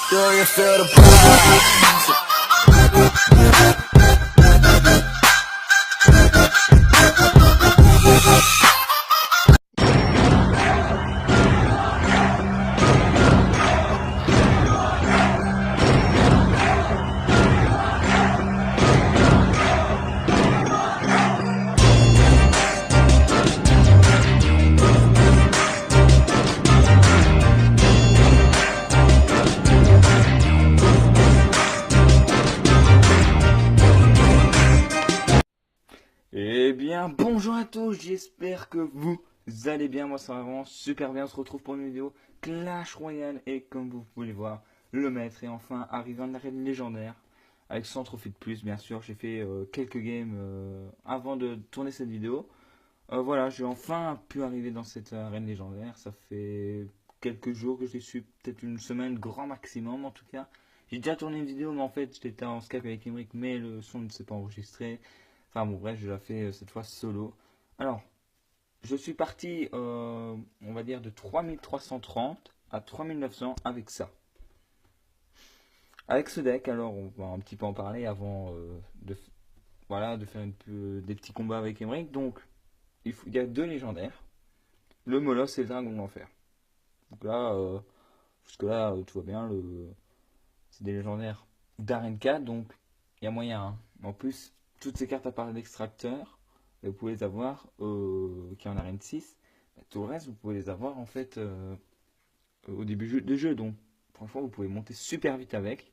Do you feel the pull? Eh bien, bonjour à tous, j'espère que vous allez bien. Moi, ça va vraiment super bien. On se retrouve pour une vidéo Clash Royale. Et comme vous pouvez le voir, le maître est enfin arrivé en arène légendaire. Avec 100 trophées de plus, bien sûr. J'ai fait quelques games avant de tourner cette vidéo. Voilà, j'ai enfin pu arriver dans cette arène légendaire. Ça fait quelques jours que j'y suis, peut-être une semaine, grand maximum en tout cas. J'ai déjà tourné une vidéo, mais en fait, j'étais en Skype avec Emric, mais le son ne s'est pas enregistré. Enfin bon, bref, je l'ai fait cette fois solo. Alors, je suis parti, on va dire, de 3330 à 3900 avec ça. Avec ce deck, alors, on va un petit peu en parler avant voilà, de faire des petits combats avec Emric. Donc, il y a deux légendaires, le Moloss et le Dragon de l'Enfer. Donc là, jusque-là, tout va bien. C'est des légendaires d'Arène 4, donc il y a moyen, hein. En plus, toutes ces cartes à part d'extracteur, vous pouvez les avoir qui est en Arène 6. Tout le reste, vous pouvez les avoir en fait au début de jeu. Donc, franchement, vous pouvez monter super vite avec.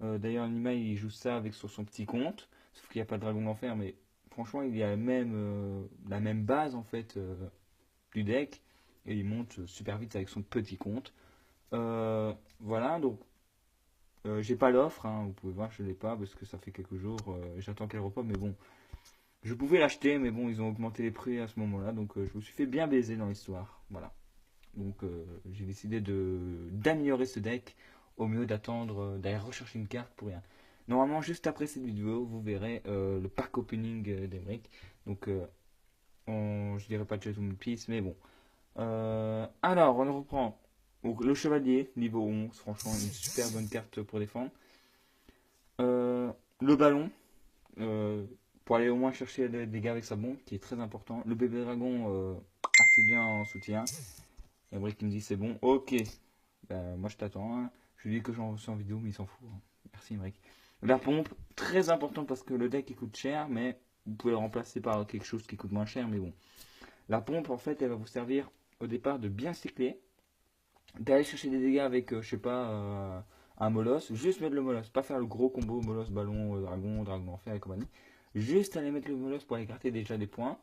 D'ailleurs, Nima, il joue ça avec sur son petit compte. Sauf qu'il n'y a pas de Dragon d'Enfer, mais franchement, il y a la même base en fait du deck. Et il monte super vite avec son petit compte. Voilà, donc j'ai pas l'offre, hein, vous pouvez voir, je l'ai pas parce que ça fait quelques jours. J'attends qu'elle repop, mais bon, je pouvais l'acheter, mais bon, ils ont augmenté les prix à ce moment-là, donc je me suis fait bien baiser dans l'histoire. Voilà. Donc j'ai décidé d'améliorer ce deck au mieux d'attendre, d'aller rechercher une carte pour rien. Normalement, juste après cette vidéo, vous verrez le pack opening d'Emeric. Donc, je dirais pas de Jet One Piece, mais bon. Alors, on reprend. Donc, le chevalier, niveau 11, franchement, une super bonne carte pour défendre. Le ballon, euh, pour aller au moins chercher des dégâts avec sa bombe, qui est très important. Le bébé dragon, assez bien en soutien. Et Brick qui me dit c'est bon, ok. Ben, moi je t'attends, hein. Je lui dis que j'en reçois en vidéo, mais il s'en fout, hein. Merci Brick. La pompe, très important parce que le deck il coûte cher, mais vous pouvez le remplacer par quelque chose qui coûte moins cher, mais bon. La pompe, en fait, elle va vous servir au départ de bien cycler, d'aller chercher des dégâts avec, je sais pas, un molosse, juste mettre le molosse, pas faire le gros combo molosse, ballon, dragon, dragon enfer et compagnie, juste aller mettre le molosse pour aller gratter déjà des points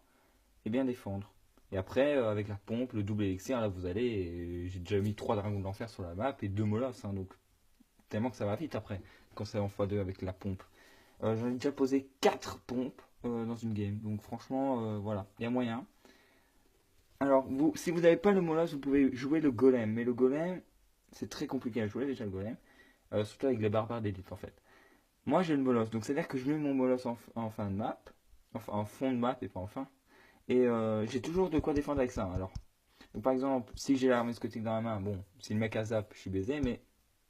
et bien défendre. Et après, avec la pompe, le double élixir, là vous allez, j'ai déjà mis 3 dragons d'enfer sur la map et 2 molosses, hein, donc tellement que ça va vite après, quand c'est en x2 avec la pompe. J'en ai déjà posé 4 pompes dans une game, donc franchement, voilà, il y a moyen. Alors, si vous n'avez pas le molosse, vous pouvez jouer le golem. Mais le golem, c'est très compliqué à jouer déjà le golem. Surtout avec les barbares d'élite en fait. Moi j'ai le molosse, donc c'est à dire que je mets mon molosse en fin de map. Enfin en fond de map et pas en fin. Et j'ai toujours de quoi défendre avec ça. Alors, donc, par exemple, si j'ai l'armée scotique dans la main, bon, si le mec a zap, je suis baisé. Mais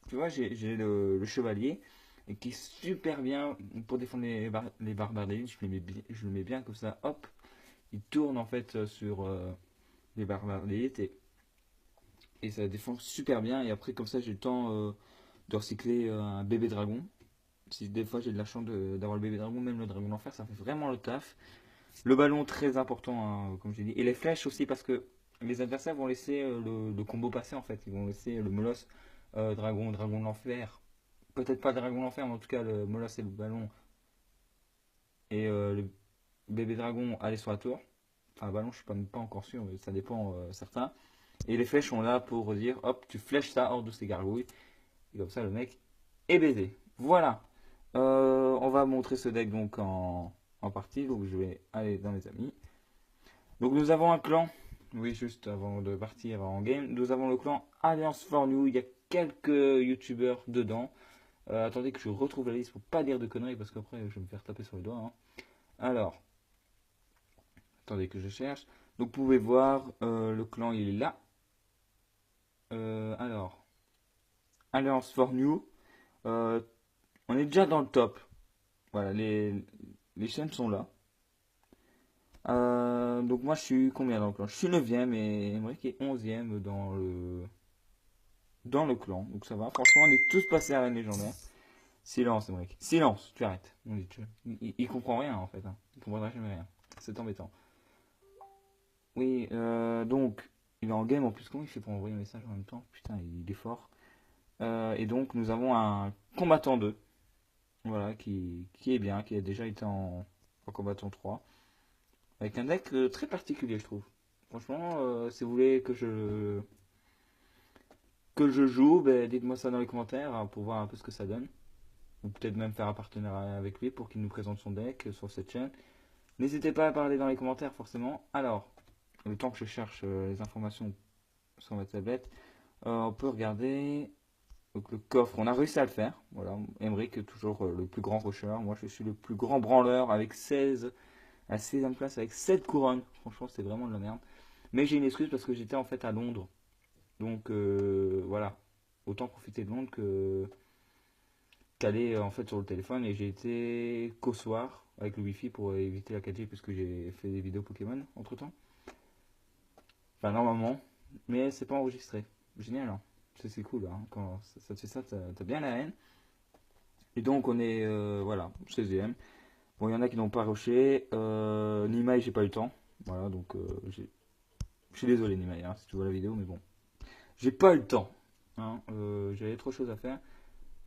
tu vois, j'ai le chevalier et qui est super bien pour défendre les barbares d'élite. Je le mets bien comme ça, hop. Il tourne en fait sur les barbares d'élite et ça défend super bien. Et après, comme ça, j'ai le temps de recycler un bébé dragon. Si des fois j'ai de la chance d'avoir le bébé dragon, même le dragon d'enfer, ça fait vraiment le taf. Le ballon, très important, hein, comme j'ai dit. Et les flèches aussi, parce que les adversaires vont laisser le combo passer en fait. Ils vont laisser le molosse, dragon, dragon de l'enfer. Peut-être pas le dragon de l'enfer, mais en tout cas le molosse et le ballon. Et le bébé dragon aller sur la tour. Enfin, le ballon, je suis pas encore sûr, mais ça dépend certains. Et les flèches sont là pour dire hop, tu flèches ça hors de ces gargouilles. Et comme ça, le mec est baisé. Voilà. On va montrer ce deck donc en partie. Donc je vais aller dans les amis. Donc nous avons un clan. Oui, juste avant de partir en game. Nous avons le clan Alliance for New. Il y a quelques youtubeurs dedans. Attendez que je retrouve la liste pour pas dire de conneries parce qu'après je vais me faire taper sur les doigts, hein. Alors, attendez que je cherche. Donc vous pouvez voir le clan il est là. Alors, Alliance for New. Euh, on est déjà dans le top. Voilà, les chaînes sont là. Donc moi je suis combien dans le clan? Je suis 9ème et Emmerich est 11ème dans le clan. Donc ça va. Franchement, on est tous passés à la légendaire. Silence, Emmerich. Silence, tu arrêtes. On dit, il comprend rien en fait, hein. Il comprendra jamais rien. C'est embêtant. Oui, donc, il est en game en plus. Comment il fait pour envoyer un message en même temps? Putain, il est fort. Et donc, nous avons un combattant 2. Voilà, qui est bien, qui a déjà été en combattant 3. Avec un deck très particulier, je trouve. Franchement, si vous voulez que je joue, ben, dites-moi ça dans les commentaires hein, pour voir un peu ce que ça donne. Ou peut-être même faire un partenariat avec lui pour qu'il nous présente son deck sur cette chaîne. N'hésitez pas à parler dans les commentaires, forcément. Alors, le temps que je cherche les informations sur ma tablette, on peut regarder donc, le coffre. On a réussi à le faire. Voilà, Emmerich, toujours le plus grand rusher. Moi, je suis le plus grand branleur avec 16 à 16e place avec 7 couronnes. Franchement, c'était vraiment de la merde. Mais j'ai une excuse parce que j'étais en fait à Londres. Donc voilà, autant profiter de Londres qu'aller en fait sur le téléphone. Et j'ai été qu'au soir avec le wifi pour éviter la 4G puisque j'ai fait des vidéos Pokémon entre temps. Enfin, normalement, mais c'est pas enregistré. Génial, hein. C'est cool, hein. Quand ça te fait ça, t'as bien la haine. Et donc, on est, voilà, 16ème. Bon, il y en a qui n'ont pas rushé. Nimai, j'ai pas eu le temps. Voilà, donc, je suis désolé, Nimai, hein, si tu vois la vidéo, mais bon. J'ai pas eu le temps, hein. J'avais trop de choses à faire.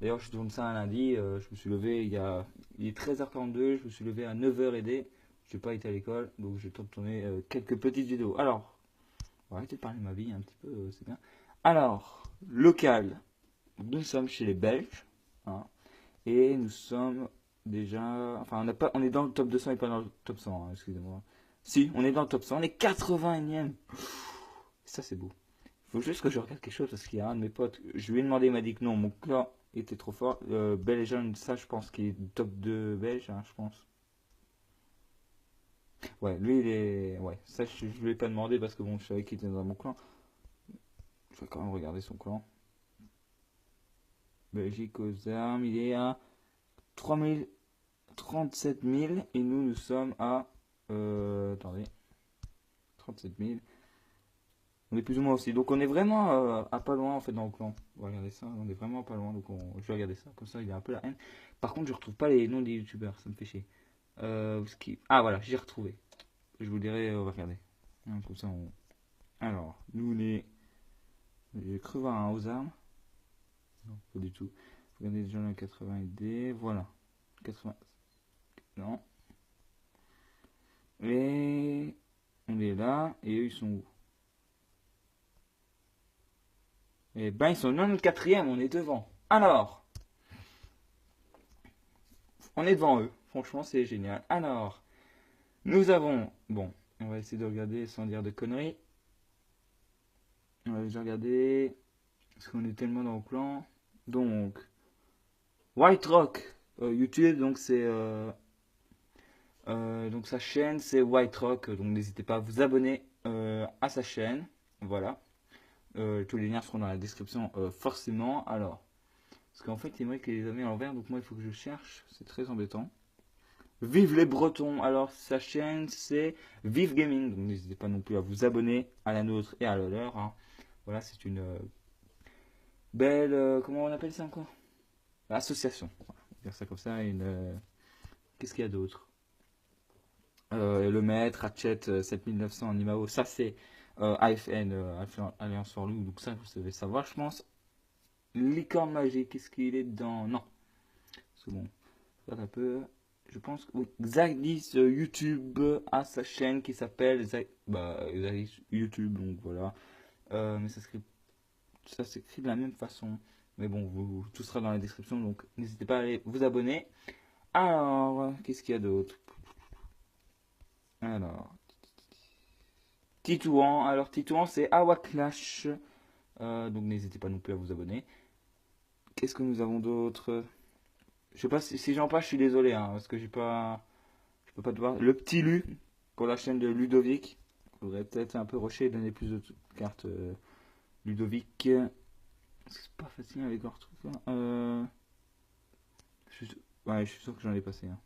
D'ailleurs, je tourne ça un lundi. Je me suis levé, il est 13h42. Je me suis levé à 9h. J'ai pas été à l'école, donc j'ai le temps de tourner quelques petites vidéos. Alors, on va arrêter de parler de ma vie un petit peu, c'est bien. Alors, local. Nous sommes chez les Belges. Hein, et nous sommes déjà. Enfin, on est dans le top 200 et pas dans le top 100, hein, excusez-moi. Si, on est dans le top 100. On est 81ème. Ça, c'est beau. Il faut juste que je regarde quelque chose parce qu'il y a un de mes potes. Je lui ai demandé, il m'a dit que non, mon clan était trop fort. Belge, ça, je pense qu'il est top 2 belge, hein, je pense. Ouais, lui, il est. Ouais, ça, je lui ai pas demandé parce que bon, je savais qu'il était dans mon clan. Je vais quand même regarder son clan. Belgique aux armes, il est à 3000, 37 000 et nous sommes à attendez, 37 000. On est plus ou moins aussi. Donc on est vraiment à pas loin en fait dans le clan. On va regarder ça, on est vraiment pas loin. Donc je vais regarder ça. Comme ça il y a un peu la haine. Par contre je retrouve pas les noms des youtubeurs, ça me fait chier. Ah voilà, j'ai retrouvé. Je vous dirai, on va regarder. Hein, comme ça on. Alors, nous on est. J'ai cru voir un aux armes. Non, pas du tout. Regardez déjà le 80 ID. Voilà. 80. Non. Et on est là. Et eux, ils sont où? Eh ben, ils sont 94e. On est devant. Alors, on est devant eux. Franchement, c'est génial. Alors, nous avons. Bon, on va essayer de regarder sans dire de conneries. On va déjà regarder. Parce qu'on est tellement dans le clan. Donc, White Rock. YouTube, donc c'est. Donc sa chaîne c'est White Rock, donc n'hésitez pas à vous abonner à sa chaîne. Voilà. Tous les liens seront dans la description forcément. Alors, parce qu'en fait il aimerait qu'il les a mis à l'envers, donc moi il faut que je cherche, c'est très embêtant. Vive les Bretons. Alors sa chaîne c'est Vive Gaming, donc n'hésitez pas non plus à vous abonner à la nôtre et à la leur. Hein. Voilà, c'est une belle, comment on appelle ça encore? Association. Voilà, on va dire ça comme ça. Qu'est-ce qu'il y a d'autre? Le maître, Hatchet 7900 en IMAO, ça c'est AFN, Alliance for Lou, donc ça vous savez savoir, je pense. Licorne magique, qu'est-ce qu'il est dedans? Non. C'est bon. Regarde un peu. Je pense que oui. Xaglis YouTube a sa chaîne qui s'appelle Xaglis YouTube, donc voilà. Mais ça s'écrit de la même façon. Mais bon, tout sera dans la description, donc n'hésitez pas à aller vous abonner. Alors, qu'est-ce qu'il y a d'autre? Alors, Titouan. Alors, Titouan, c'est Awaclash. Donc, n'hésitez pas non plus à vous abonner. Qu'est-ce que nous avons d'autre? Je sais pas si j'en passe, je suis désolé, hein, parce que j'ai pas. Je peux pas te voir. Le petit Lu, pour la chaîne de Ludovic. Faudrait peut-être un peu rusher et donner plus de cartes Ludovic. C'est pas facile avec leur truc là. Ouais, je suis sûr que j'en ai passé un.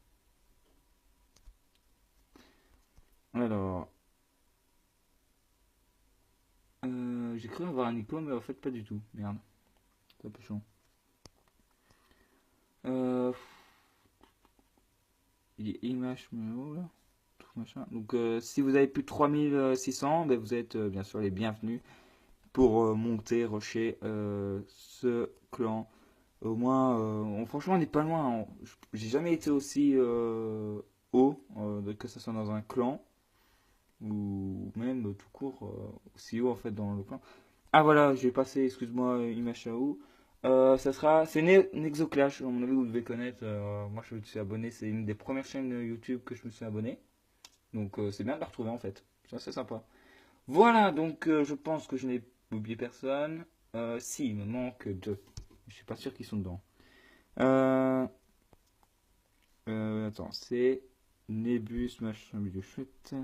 Alors, j'ai cru avoir un ico, mais en fait pas du tout. Merde, c'est un peu chiant. Euh, il est image, mais oh là, tout machin. Donc, si vous avez plus de 3600, ben, vous êtes bien sûr les bienvenus pour monter, rusher ce clan. Au moins, franchement, on n'est pas loin. J'ai jamais été aussi haut, que ce soit dans un clan ou même tout court, aussi haut en fait dans le clan. Ah voilà, j'ai passé, excuse-moi, Imashao. C'est Nexoclash, à mon avis, vous devez connaître. Moi, je me suis abonné, c'est une des premières chaînes YouTube que je me suis abonné. Donc, c'est bien de la retrouver en fait. C'est assez sympa. Voilà, donc je pense que je n'ai oublié personne. Si, il me manque deux. Je suis pas sûr qu'ils sont dedans. Euh, attends, c'est Nebus, machin, vidéo chouette.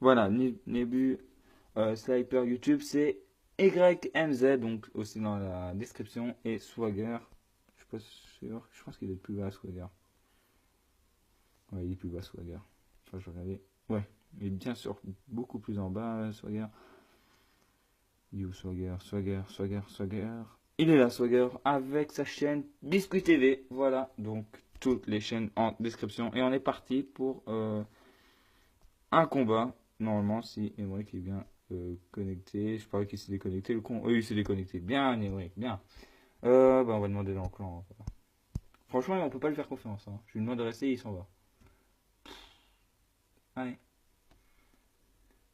Voilà, Nebu, Sniper YouTube, c'est YMZ, donc aussi dans la description, et Swagger. Je suis pas sûr, je pense qu'il est plus bas, Swagger. Ouais, il est plus bas, Swagger. Enfin, je vais regarder. Ouais, il est bien sûr beaucoup plus en bas, Swagger. You Swagger, Swagger, Swagger, Swagger. Il est là, Swagger, avec sa chaîne Biscuit TV. Voilà, donc toutes les chaînes en description. Et on est parti pour un combat. Normalement, si Emmerich est bien connecté. Je parie qu'il s'est déconnecté. Le con. Oui, il s'est déconnecté. Bien, Emmerich, bien. Bah, on va demander dans le clan. Voilà. Franchement, on peut pas lui faire confiance. Hein. Je lui demande de rester, il s'en va. Allez.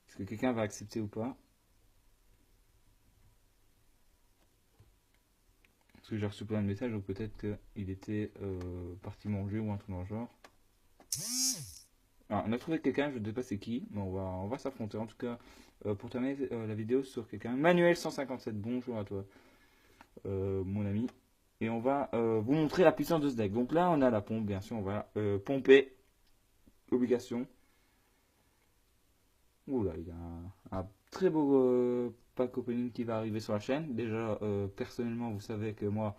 Est-ce que quelqu'un va accepter ou pas? Parce que j'ai reçu plein de messages, donc peut-être qu'il était parti manger ou un truc dans le genre. Alors, on a trouvé quelqu'un, je ne sais pas c'est qui, mais on va s'affronter. En tout cas, pour terminer la vidéo sur quelqu'un, Manuel 157, bonjour à toi, mon ami. Et on va vous montrer la puissance de ce deck. Donc là, on a la pompe, bien sûr, on va pomper. Obligation. Oula, il y a un très beau pack opening qui va arriver sur la chaîne. Déjà, personnellement, vous savez que moi,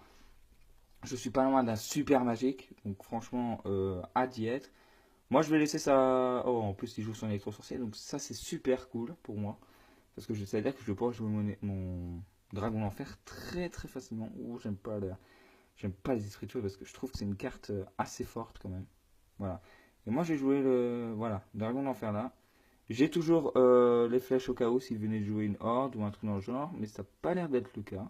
je suis pas loin d'un super magique. Donc franchement, hâte d'y être. Moi, je vais laisser ça. Oh, en plus, il joue son électro-sorcier. Donc, ça, c'est super cool pour moi. Parce que je sais dire que je vais pouvoir jouer mon dragon d'enfer très très facilement. Ouh, j'aime pas les esprits de feu parce que je trouve que c'est une carte assez forte quand même. Voilà. Et moi, j'ai joué le. Voilà, dragon d'enfer là. J'ai toujours les flèches au cas où s'il venait de jouer une horde ou un truc dans le genre. Mais ça n'a pas l'air d'être le cas.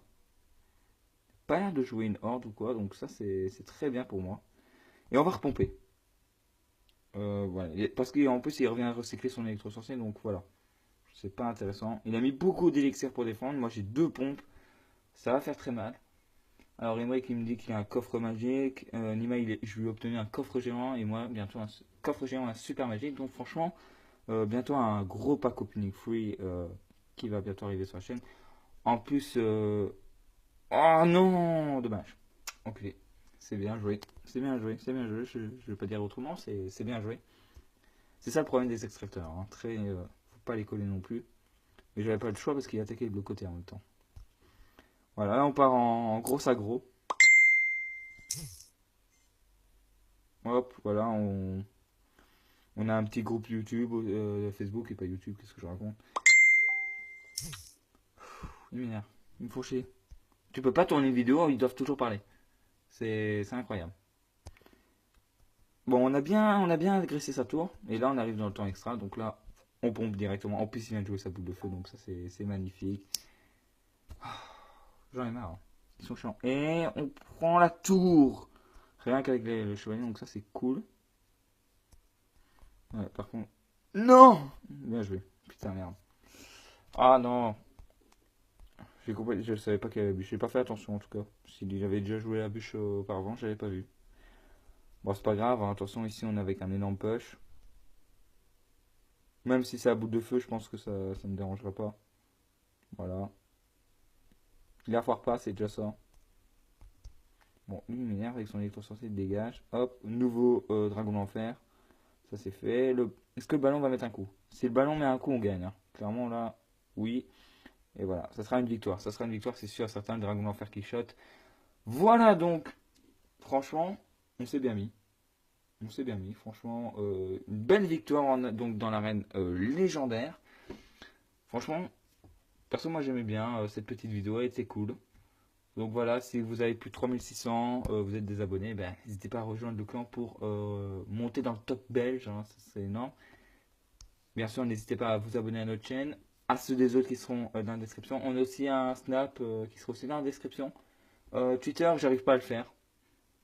Pas l'air de jouer une horde ou quoi. Donc, ça, c'est très bien pour moi. Et on va repomper. Voilà. Parce qu'en plus, il revient à recycler son électro-sorcier, donc voilà. C'est pas intéressant. Il a mis beaucoup d'élixir pour défendre. Moi, j'ai deux pompes. Ça va faire très mal. Alors, Emmerich, il me dit qu'il a un coffre magique. Nima, je lui ai obtenu un coffre géant. Et moi, bientôt, un coffre géant, un super magique. Donc, franchement, bientôt un gros pack opening free qui va bientôt arriver sur la chaîne. En plus, oh non, dommage. Enculé. C'est bien joué. C'est bien joué. C'est bien joué. Je ne vais pas dire autrement. C'est bien joué. C'est ça le problème des extracteurs. Hein. Faut pas les coller non plus. Mais j'avais pas le choix parce qu'il attaquait de l'autre côté en même temps. Voilà, là on part en gros aggro. Hop, voilà, on a un petit groupe YouTube, Facebook et pas YouTube, qu'est-ce que je raconte? Il m'énerve, il me faut chier. Tu peux pas tourner une vidéo, ils doivent toujours parler. C'est incroyable. Bon, on a bien agressé sa tour, et là on arrive dans le temps extra, donc là on pompe directement. En plus il vient de jouer sa boule de feu, donc ça c'est magnifique. J'en ai marre, hein. Ils sont chiants. Et on prend la tour. Rien qu'avec les chevaliers, donc ça c'est cool. Ouais, par contre. Non. Bien joué. Putain, merde. Ah non. Je savais pas qu'il y avait la bûche. J'ai pas fait attention en tout cas. Si j'avais déjà joué la bûche auparavant, j'avais pas vu. Bon, c'est pas grave, hein. Attention, ici on est avec un énorme push. Même si c'est à bout de feu, je pense que ça me dérangera pas. Voilà. Il foire pas, c'est déjà ça. Bon, il m'énerve avec son électro-sorcier, il dégage. Hop, nouveau dragon d'enfer. Ça c'est fait. Est-ce que le ballon va mettre un coup? Si le ballon met un coup, on gagne. Hein. Clairement là, oui. Et voilà, ça sera une victoire. Ça sera une victoire, c'est sûr, certain. Le dragon d'enfer qui shot. Voilà donc, franchement, on s'est bien mis. On s'est bien mis, franchement. Une belle victoire donc dans l'arène légendaire. Franchement, perso, moi j'aimais bien cette petite vidéo, elle était cool. Donc voilà, si vous avez plus de 3600, vous êtes des abonnés, ben, n'hésitez pas à rejoindre le clan pour monter dans le top belge, hein, c'est énorme. Bien sûr, n'hésitez pas à vous abonner à notre chaîne, à ceux des autres qui seront dans la description. On a aussi un Snap qui sera aussi dans la description. Twitter, j'arrive pas à le faire.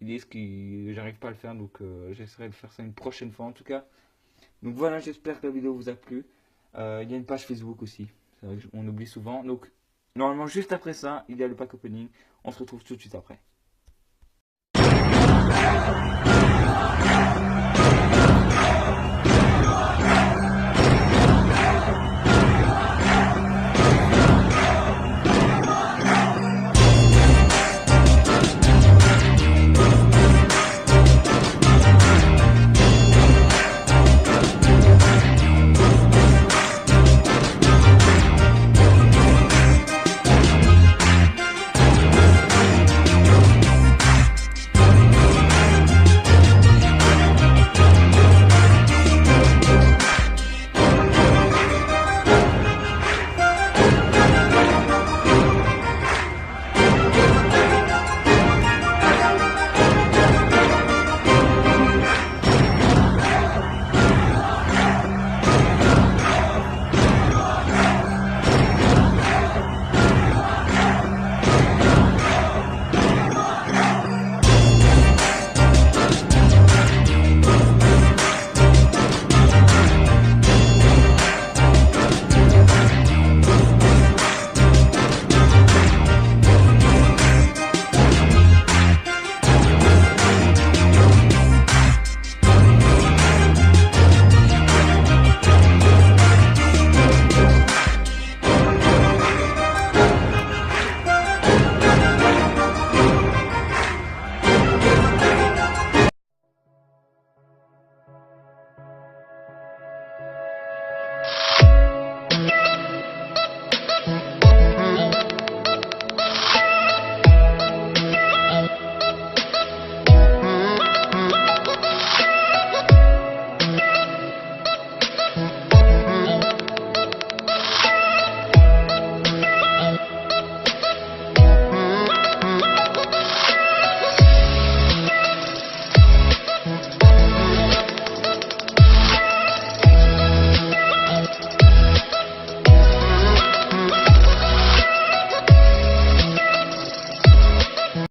Ils disent que j'arrive pas à le faire, donc j'essaierai de faire ça une prochaine fois en tout cas. Donc voilà, j'espère que la vidéo vous a plu. Il y a une page Facebook aussi, c'est vrai qu'on oublie souvent. Donc normalement juste après ça, il y a le pack opening. On se retrouve tout de suite après.